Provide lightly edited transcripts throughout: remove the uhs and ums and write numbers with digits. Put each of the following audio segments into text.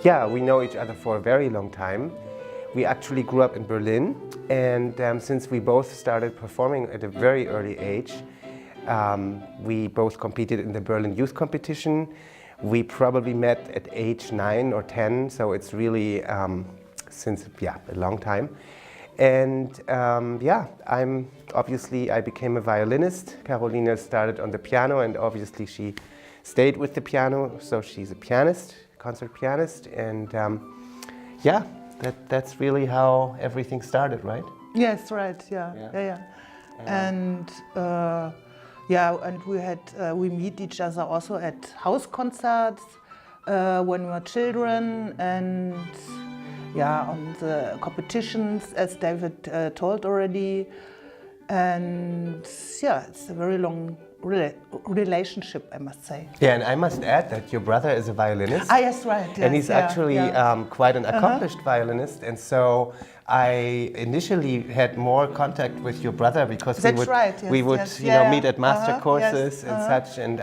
Yeah, we know each other for a very long time. We actually grew up in Berlin, and since we both started performing at a very early age, we both competed in the Berlin Youth Competition. We probably met at age 9 or 10, so it's really since a long time. And I became a violinist. Carolina started on the piano, and obviously she stayed with the piano, so she's a pianist, concert pianist, and that's really how everything started, right? Yes, right. Yeah. And we meet each other also at house concerts when we were children, and on the competitions, as David told already. And it's a very long relationship, I must say. Yeah, and I must add that your brother is a violinist. Ah, yes, right. Yes, and he's actually quite an accomplished violinist, and so I initially had more contact with your brother because we would meet at master courses and such, and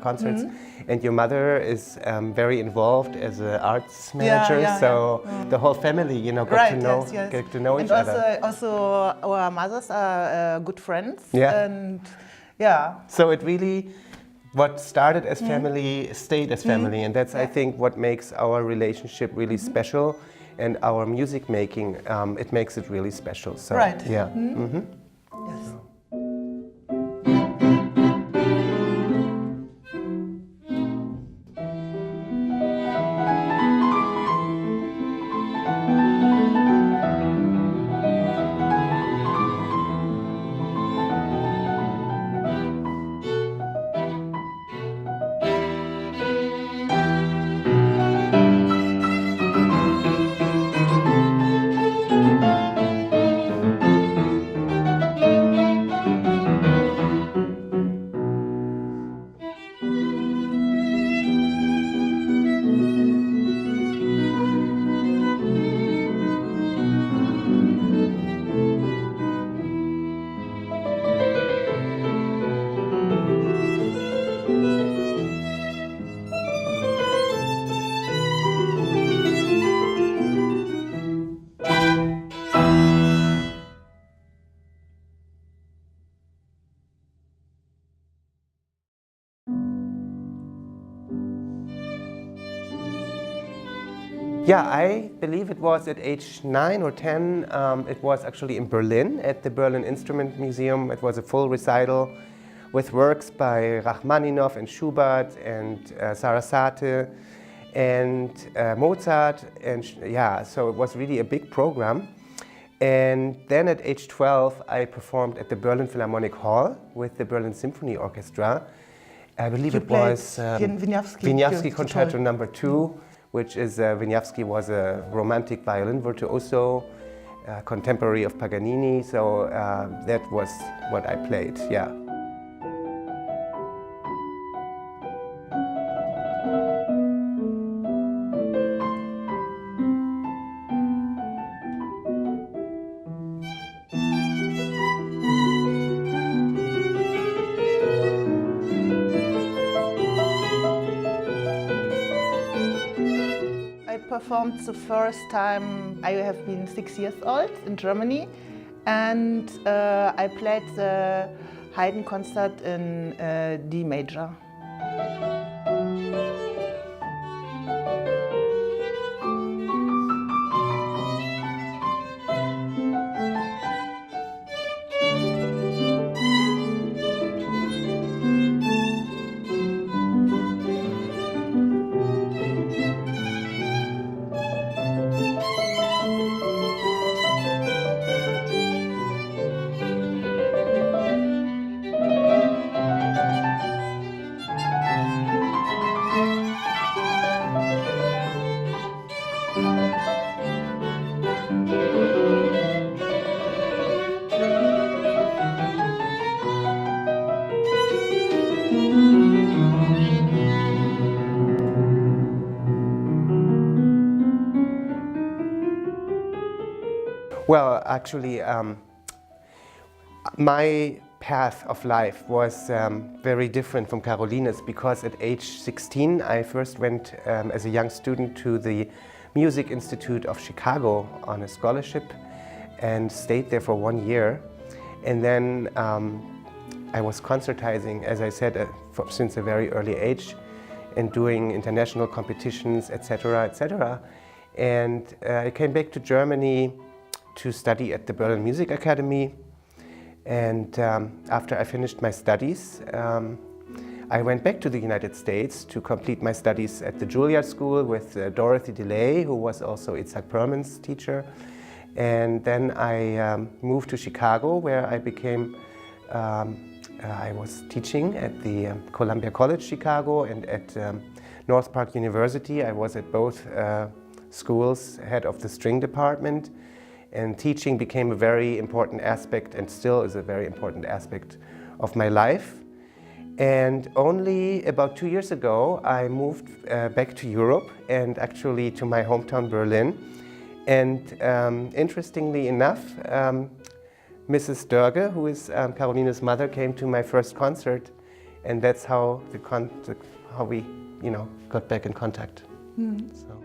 concerts. And your mother is very involved as an arts manager, so the whole family, got to know each other. Also, our mothers are good friends. Yeah. And so it really, what started as family stayed as family, and that's I think what makes our relationship really special, and our music making, it makes it really special. So, right. Yeah. Yes. Yeah, I believe it was at age 9 or 10. It was actually in Berlin at the Berlin Instrument Museum. It was a full recital with works by Rachmaninoff and Schubert and Sarasate and Mozart, and so it was really a big program. And then at age 12, I performed at the Berlin Philharmonic Hall with the Berlin Symphony Orchestra. I believe it was Wieniawski Concerto No. 2, which is Wieniawski was a romantic violin virtuoso, contemporary of Paganini. So that was what I played. Yeah. I performed the first time I have been 6 years old in Germany, and I played the Haydn concert in D major. Well, actually, my path of life was very different from Carolina's, because at age 16 I first went as a young student to the Music Institute of Chicago on a scholarship and stayed there for 1 year. And then I was concertizing, as I said, since a very early age, and doing international competitions, etc., etc. And I came back to Germany to study at the Berlin Music Academy. And after I finished my studies, I went back to the United States to complete my studies at the Juilliard School with Dorothy DeLay, who was also Itzhak Perlman's teacher. And then I moved to Chicago, where I became, I was teaching at the Columbia College Chicago and at North Park University. I was at both schools, head of the string department. And teaching became a very important aspect, and still is a very important aspect of my life. And only about 2 years ago, I moved back to Europe, and actually to my hometown Berlin. And interestingly enough, Mrs. Dörge, who is Carolina's mother, came to my first concert, and that's how how we, got back in contact. So.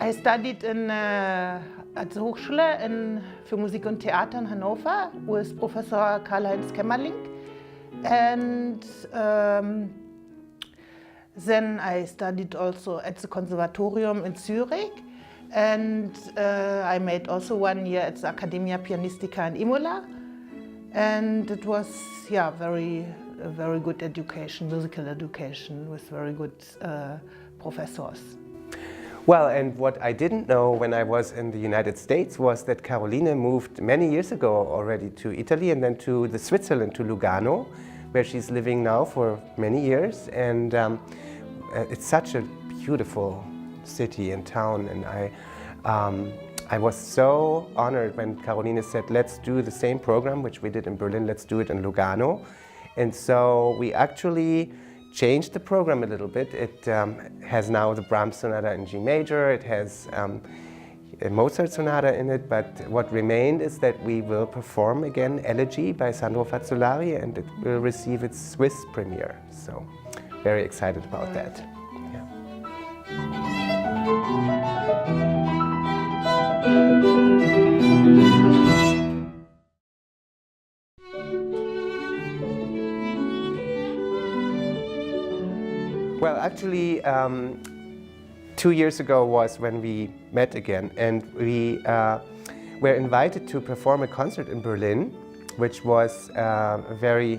I studied at the Hochschule für Musik und Theater in Hannover with Professor Karl-Heinz Kämmerling. And then I studied also at the Conservatorium in Zurich. And I made also 1 year at the Accademia Pianistica in Imola. And it was, a very good education, musical education, with very good professors. Well, and what I didn't know when I was in the United States was that Carolina moved many years ago already to Italy, and then to Switzerland, to Lugano, where she's living now for many years. And it's such a beautiful city and town, and I was so honored when Carolina said, let's do the same program which we did in Berlin, let's do it in Lugano. And so we actually changed the program a little bit. It has now the Brahms Sonata in G major, it has a Mozart Sonata in it, but what remained is that we will perform again Elegy by Sandro Fazzolari, and it will receive its Swiss premiere. So very excited about that. Yeah. Well, actually, 2 years ago was when we met again, and we were invited to perform a concert in Berlin, which was a very,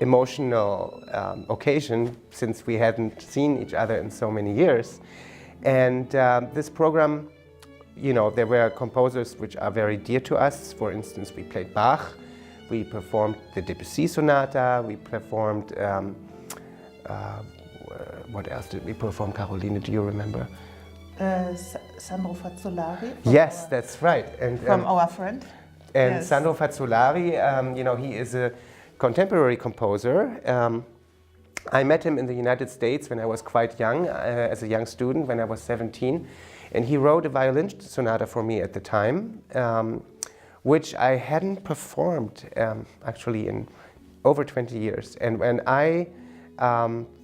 emotional occasion, since we hadn't seen each other in so many years. And this program, there were composers which are very dear to us. For instance, we played Bach, we performed the Debussy Sonata, we performed what else did we perform, Carolina? Do you remember? Sandro Fazzolari. Yes, that's right. And from our friend. And yes. Sandro Fazzolari, he is a contemporary composer. I met him in the United States when I was quite young, as a young student, when I was 17. And he wrote a violin sonata for me at the time, which I hadn't performed actually in over 20 years. And when I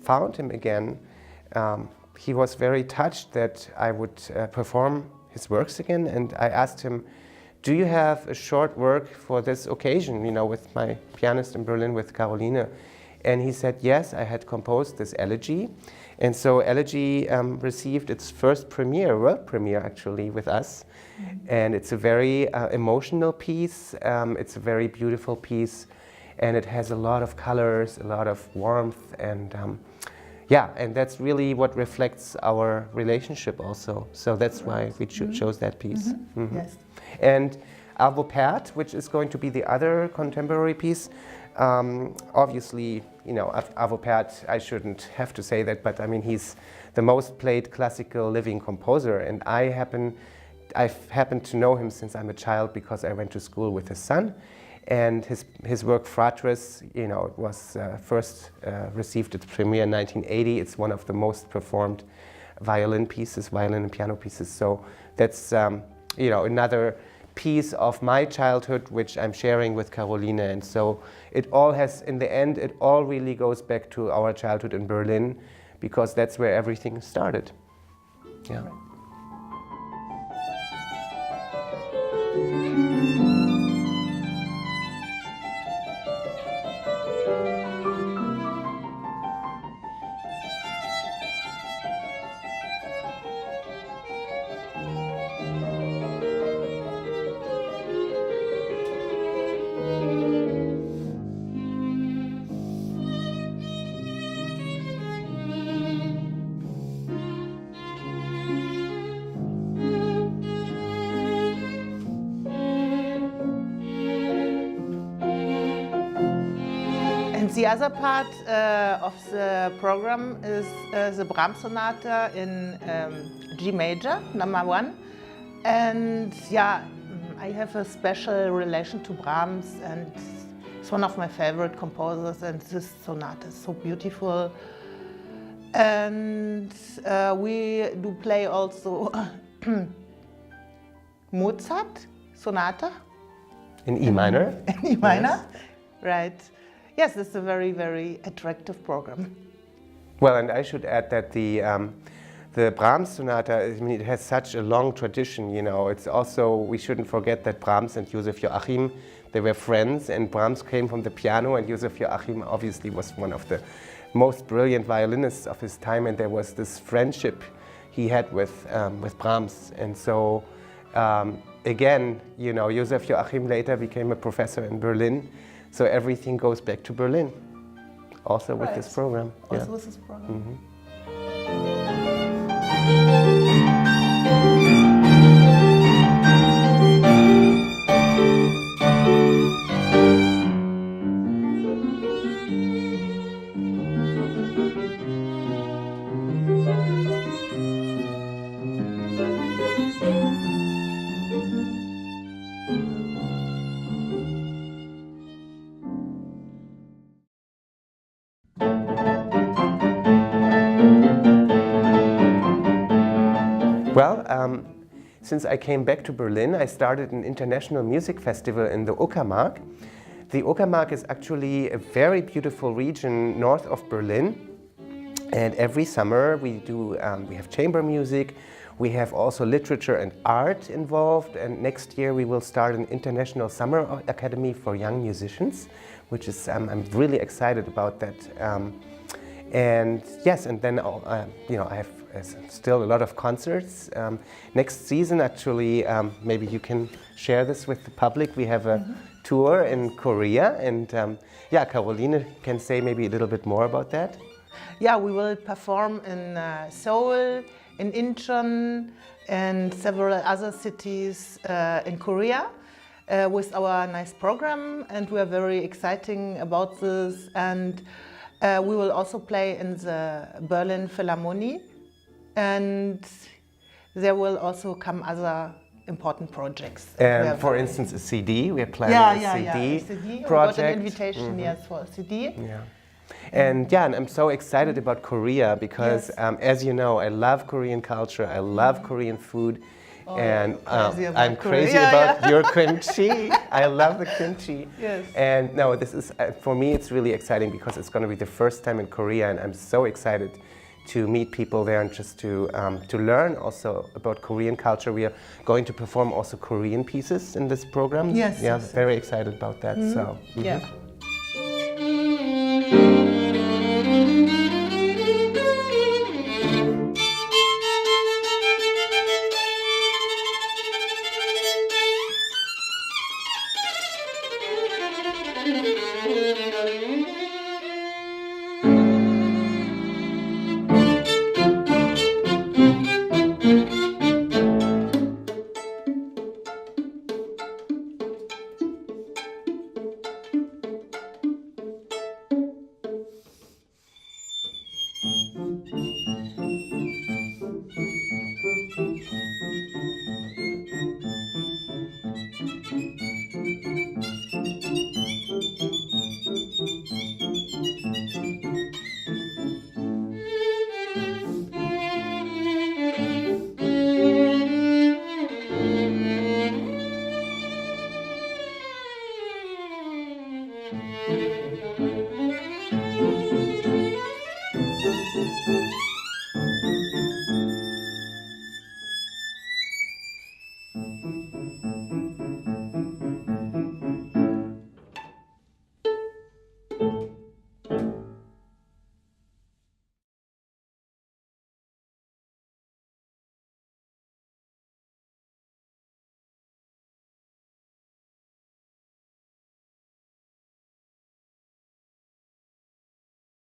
found him again, he was very touched that I would perform his works again, and I asked him, do you have a short work for this occasion, with my pianist in Berlin, with Carolina? And he said, yes, I had composed this Elegy. And so Elegy received its first premiere, world premiere actually, with us. Mm-hmm. And it's a very emotional piece, it's a very beautiful piece. And it has a lot of colors, a lot of warmth, and and that's really what reflects our relationship also. So that's why we chose that piece. Mm-hmm. Mm-hmm. Yes. And Arvo Pärt, which is going to be the other contemporary piece, obviously, Arvo Pärt, I shouldn't have to say that, but I mean, he's the most played classical living composer, and I've happened to know him since I'm a child because I went to school with his son. And his work Fratres, you know, it was first received its premiere in 1980. It's one of the most performed violin and piano pieces. So that's you know, another piece of my childhood which I'm sharing with Caroline. And so it all has, in the end, it all really goes back to our childhood in Berlin, because that's where everything started. Yeah. The other part of the program is the Brahms Sonata in G major, number 1. And yeah, I have a special relation to Brahms, and it's one of my favorite composers, and this sonata is so beautiful. And we do play also Mozart Sonata. In E minor? In E minor, yes. Right. Yes, it's a very, very attractive program. Well, and I should add that the Brahms Sonata, I mean, it has such a long tradition, you know. It's also, we shouldn't forget that Brahms and Joseph Joachim, they were friends, and Brahms came from the piano, and Joseph Joachim obviously was one of the most brilliant violinists of his time, and there was this friendship he had with Brahms. And so, again, you know, Joseph Joachim later became a professor in Berlin. So everything goes back to Berlin, also with this program. Also with this program. Mm-hmm. Well, since I came back to Berlin, I started an international music festival in the Uckermark. The Uckermark is actually a very beautiful region north of Berlin. And every summer we have chamber music, we have also literature and art involved. And next year we will start an international summer academy for young musicians, which is, I'm really excited about that. And yes, and then you know, I have still a lot of concerts. Next season, actually, maybe you can share this with the public. We have a tour in Korea, and yeah, Caroline can say maybe a little bit more about that. Yeah, we will perform in Seoul, in Incheon, and several other cities in Korea with our nice program, and we are very excited about this. And we will also play in the Berlin Philharmonie, and there will also come other important projects. And for instance, a CD, we are planning a CD project. We got an invitation, yes, for a CD. Yeah. And yeah, and I'm so excited about Korea because, as you know, I love Korean culture, I love Korean food. And I'm crazy about your kimchi. I love the kimchi. Yes. And no, this is, for me, it's really exciting because it's going to be the first time in Korea, and I'm so excited to meet people there and just to learn also about Korean culture. We are going to perform also Korean pieces in this program. Yes. Yeah, yes. very excited about that. So. Yeah.